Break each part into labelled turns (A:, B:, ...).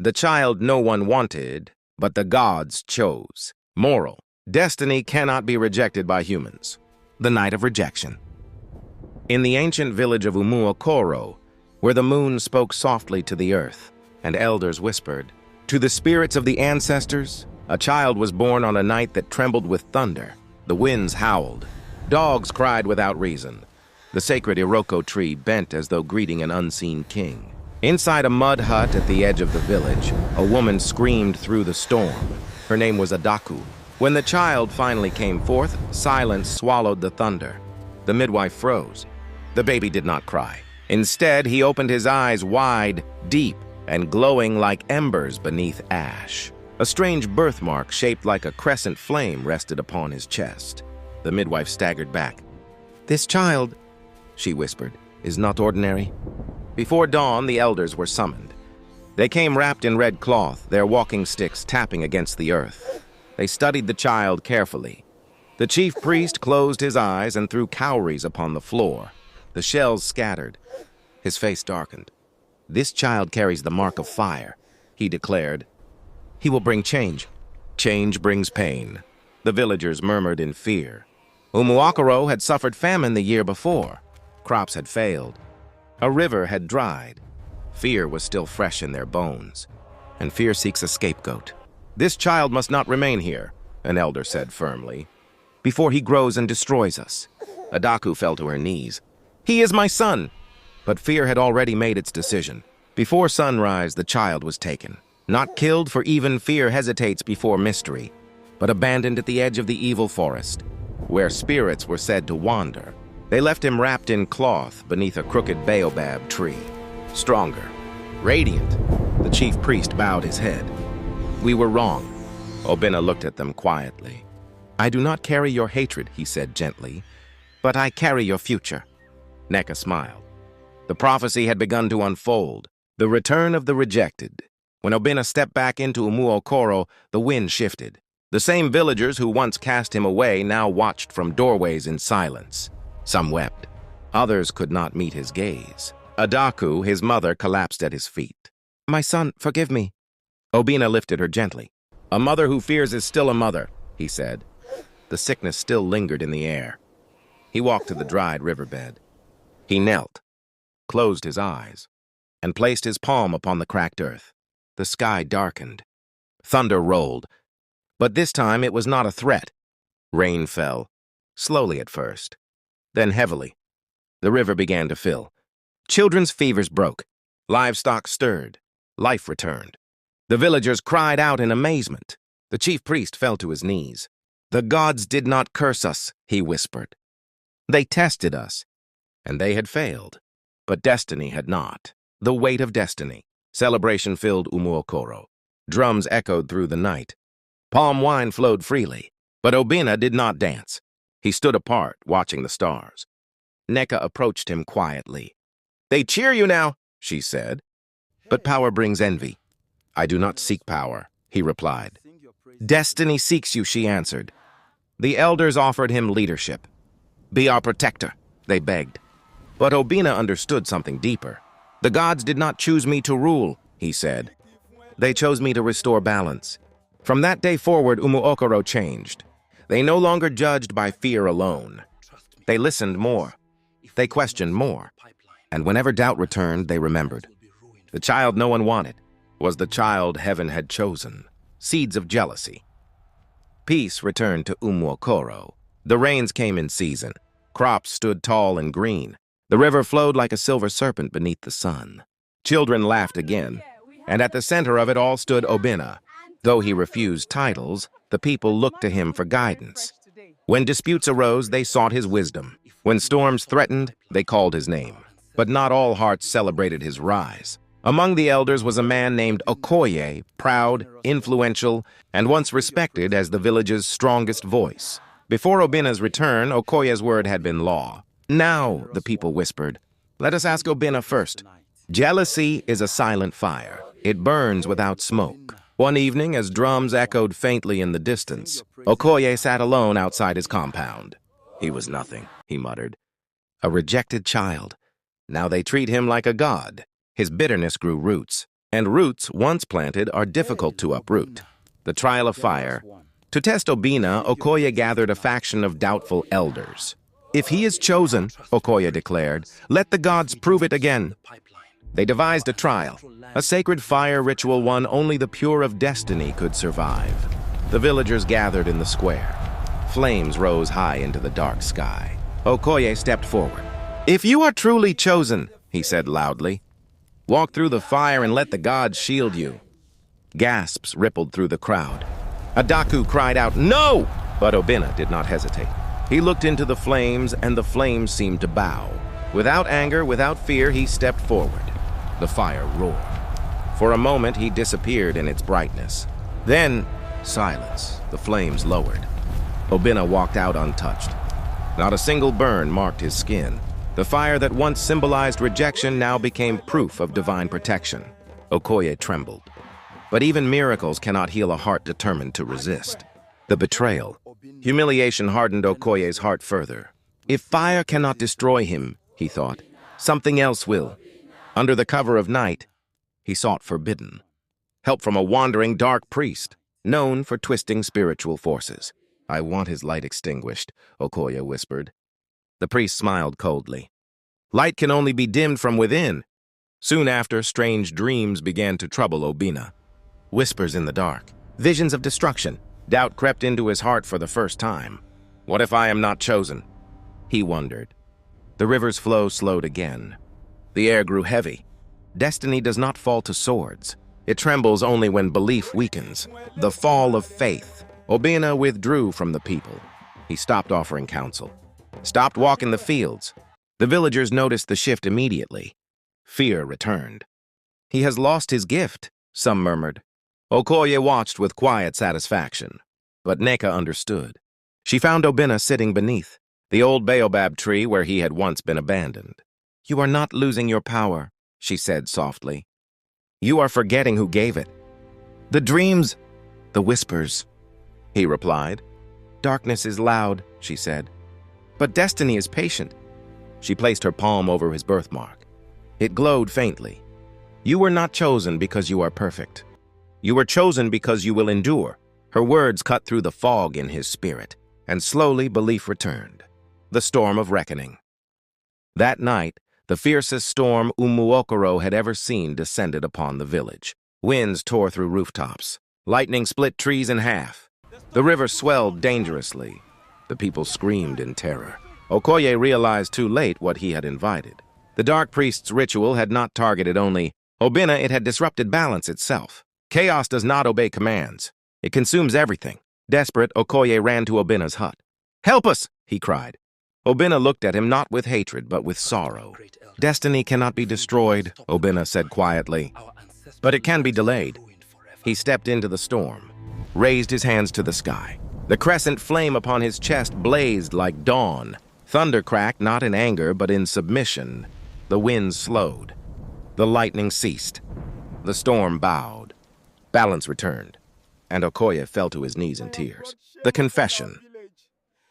A: The child no one wanted, but the gods chose. Moral: destiny cannot be rejected by humans. The night of rejection. In the ancient village of Umuokoro, where the moon spoke softly to the earth, and elders whispered, "To the spirits of the ancestors," a child was born on a night that trembled with thunder. The winds howled. Dogs cried without reason. The sacred Iroko tree bent as though greeting an unseen king. Inside a mud hut at the edge of the village, a woman screamed through the storm. Her name was Adaku. When the child finally came forth, silence swallowed the thunder. The midwife froze. The baby did not cry. Instead, he opened his eyes wide, deep, and glowing like embers beneath ash. A strange birthmark shaped like a crescent flame rested upon his chest. The midwife staggered back. "This child," she whispered, "is not ordinary." Before dawn, the elders were summoned. They came wrapped in red cloth, their walking sticks tapping against the earth. They studied the child carefully. The chief priest closed his eyes and threw cowries upon the floor. The shells scattered. His face darkened. "This child carries the mark of fire," he declared. "He will bring change." Change brings pain. The villagers murmured in fear. Umuokoro had suffered famine the year before. Crops had failed. A river had dried. Fear was still fresh in their bones. And fear seeks a scapegoat. "This child must not remain here," an elder said firmly, "before he grows and destroys us." Adaku fell to her knees. "He is my son!" But fear had already made its decision. Before sunrise, the child was taken. Not killed, for even fear hesitates before mystery, but abandoned at the edge of the evil forest, where spirits were said to wander. They left him wrapped in cloth beneath a crooked baobab tree. Stronger, radiant, the chief priest bowed his head. "We were wrong." Obina looked at them quietly. "I do not carry your hatred," he said gently, "but I carry your future." Neka smiled. The prophecy had begun to unfold, the return of the rejected. When Obina stepped back into Umuokoro, the wind shifted. The same villagers who once cast him away now watched from doorways in silence. Some wept. Others could not meet his gaze. Adaku, his mother, collapsed at his feet. "My son, forgive me." Obina lifted her gently. "A mother who fears is still a mother," he said. The sickness still lingered in the air. He walked to the dried riverbed. He knelt, closed his eyes, and placed his palm upon the cracked earth. The sky darkened. Thunder rolled. But this time it was not a threat. Rain fell, slowly at first, then heavily. The river began to fill. Children's fevers broke. Livestock stirred. Life returned. The villagers cried out in amazement. The chief priest fell to his knees. "The gods did not curse us," he whispered. "They tested us, and they had failed. But destiny had not. The weight of destiny." Celebration filled Umuokoro. Drums echoed through the night. Palm wine flowed freely. But Obina did not dance. He stood apart, watching the stars. Neka approached him quietly. "They cheer you now," she said. "But power brings envy." "I do not seek power," he replied. "Destiny seeks you," she answered. The elders offered him leadership. "Be our protector," they begged. But Obina understood something deeper. "The gods did not choose me to rule," he said. "They chose me to restore balance." From that day forward, Umuokoro changed. They no longer judged by fear alone. They listened more. They questioned more. And whenever doubt returned, they remembered. The child no one wanted was the child heaven had chosen. Seeds of jealousy. Peace returned to Umuokoro. The rains came in season. Crops stood tall and green. The river flowed like a silver serpent beneath the sun. Children laughed again. And at the center of it all stood Obina. Though he refused titles, the people looked to him for guidance. When disputes arose, they sought his wisdom. When storms threatened, they called his name. But not all hearts celebrated his rise. Among the elders was a man named Okoye, proud, influential, and once respected as the village's strongest voice. Before Obina's return, Okoye's word had been law. "Now," the people whispered, "let us ask Obina first." Jealousy is a silent fire. It burns without smoke. One evening, as drums echoed faintly in the distance, Okoye sat alone outside his compound. "He was nothing," he muttered. "A rejected child. Now they treat him like a god." His bitterness grew roots. and roots once planted are difficult to uproot. The trial of fire. To test Obina, Okoye gathered a faction of doubtful elders. "If he is chosen," Okoye declared, "let the gods prove it again." They devised a trial, a sacred fire ritual one only the pure of destiny could survive. The villagers gathered in the square. Flames rose high into the dark sky. Okoye stepped forward. "If you are truly chosen," he said loudly, "walk through the fire and let the gods shield you." Gasps rippled through the crowd. Adaku cried out, "No!" But Obina did not hesitate. He looked into the flames, and the flames seemed to bow. Without anger, without fear, he stepped forward. The fire roared. For a moment, he disappeared in its brightness. Then, silence. The flames lowered. Obina walked out untouched. Not a single burn marked his skin. The fire that once symbolized rejection now became proof of divine protection. Okoye trembled. But even miracles cannot heal a heart determined to resist. The betrayal. Humiliation hardened Okoye's heart further. If fire cannot destroy him, he thought, something else will. Under the cover of night, he sought forbidden help from a wandering dark priest, known for twisting spiritual forces. "I want his light extinguished," Okoye whispered. The priest smiled coldly. "Light can only be dimmed from within." Soon after, strange dreams began to trouble Obina. Whispers in the dark, visions of destruction. Doubt crept into his heart for the first time. "What if I am not chosen?" he wondered. The river's flow slowed again. The air grew heavy. Destiny does not fall to swords. It trembles only when belief weakens. The fall of faith. Obina withdrew from the people. He stopped offering counsel. Stopped walking the fields. The villagers noticed the shift immediately. Fear returned. "He has lost his gift," some murmured. Okoye watched with quiet satisfaction. But Neka understood. She found Obina sitting beneath the old baobab tree where he had once been abandoned. "You are not losing your power," she said softly. "You are forgetting who gave it." "The dreams, the whispers," he replied. "Darkness is loud," she said. "But destiny is patient." She placed her palm over his birthmark. It glowed faintly. "You were not chosen because you are perfect. You were chosen because you will endure." Her words cut through the fog in his spirit, and slowly belief returned. The storm of reckoning. That night, the fiercest storm Umuokoro had ever seen descended upon the village. Winds tore through rooftops. Lightning split trees in half. The river swelled dangerously. The people screamed in terror. Okoye realized too late what he had invited. The dark priest's ritual had not targeted only Obina, it had disrupted balance itself. Chaos does not obey commands. It consumes everything. Desperate, Okoye ran to Obina's hut. "Help us!" he cried. Obina looked at him not with hatred, but with sorrow. "Destiny cannot be destroyed," Obina said quietly, "but it can be delayed." He stepped into the storm, raised his hands to the sky. The crescent flame upon his chest blazed like dawn. Thunder cracked not in anger, but in submission. The wind slowed. The lightning ceased. The storm bowed. Balance returned, and Okoye fell to his knees in tears. The confession.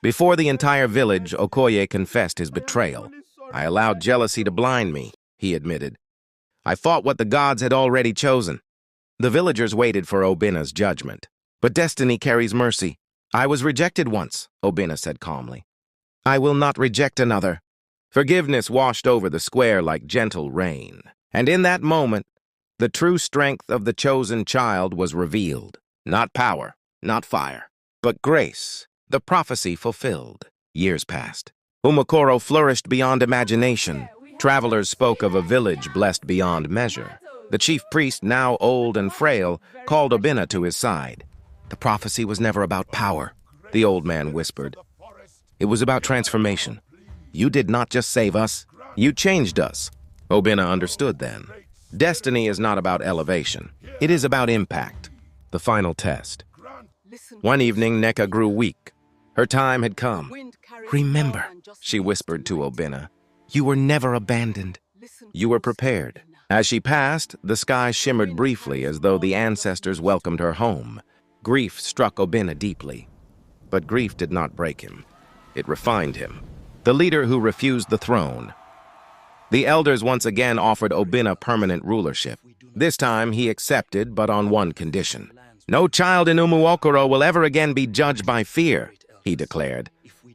A: Before the entire village, Okoye confessed his betrayal. "I allowed jealousy to blind me," he admitted. "I fought what the gods had already chosen." The villagers waited for Obina's judgment. "But destiny carries mercy. I was rejected once," Obina said calmly. "I will not reject another." Forgiveness washed over the square like gentle rain. And in that moment, the true strength of the chosen child was revealed. Not power, not fire, but grace. The prophecy fulfilled. Years passed. Umuokoro flourished beyond imagination. Travelers spoke of a village blessed beyond measure. The chief priest, now old and frail, called Obina to his side. "The prophecy was never about power," the old man whispered. "It was about transformation. You did not just save us, you changed us." Obina understood then. Destiny is not about elevation. It is about impact. The final test. One evening, Neka grew weak. Her time had come. "Remember," she whispered to Obina, "you were never abandoned. You were prepared." As she passed, the sky shimmered briefly as though the ancestors welcomed her home. Grief struck Obina deeply. But grief did not break him. It refined him. The leader who refused the throne. The elders once again offered Obinna permanent rulership. This time he accepted, but on one condition. "No child in Umuokoro will ever again be judged by fear," he declared.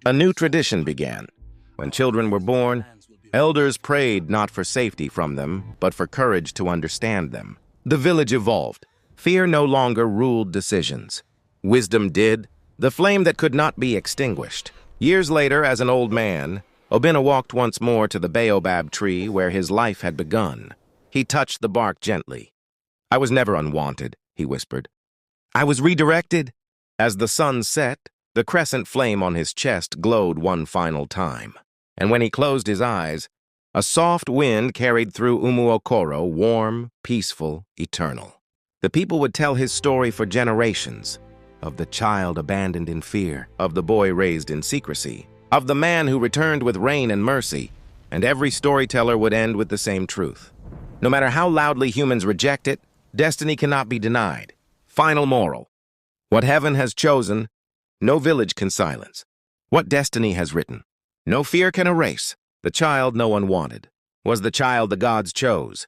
A: A new tradition began. When children were born, elders prayed not for safety from them, but for courage to understand them. The village evolved. Fear no longer ruled decisions. Wisdom did, the flame that could not be extinguished. Years later, as an old man, Obinna walked once more to the baobab tree where his life had begun. He touched the bark gently. "I was never unwanted," he whispered. "I was redirected." As the sun set, the crescent flame on his chest glowed one final time. And when he closed his eyes, a soft wind carried through Umuokoro, warm, peaceful, eternal. The people would tell his story for generations, of the child abandoned in fear, of the boy raised in secrecy, of the man who returned with rain and mercy, and every storyteller would end with the same truth. No matter how loudly humans reject it, destiny cannot be denied. Final moral. What heaven has chosen, no village can silence. What destiny has written, no fear can erase. The child no one wanted was the child the gods chose.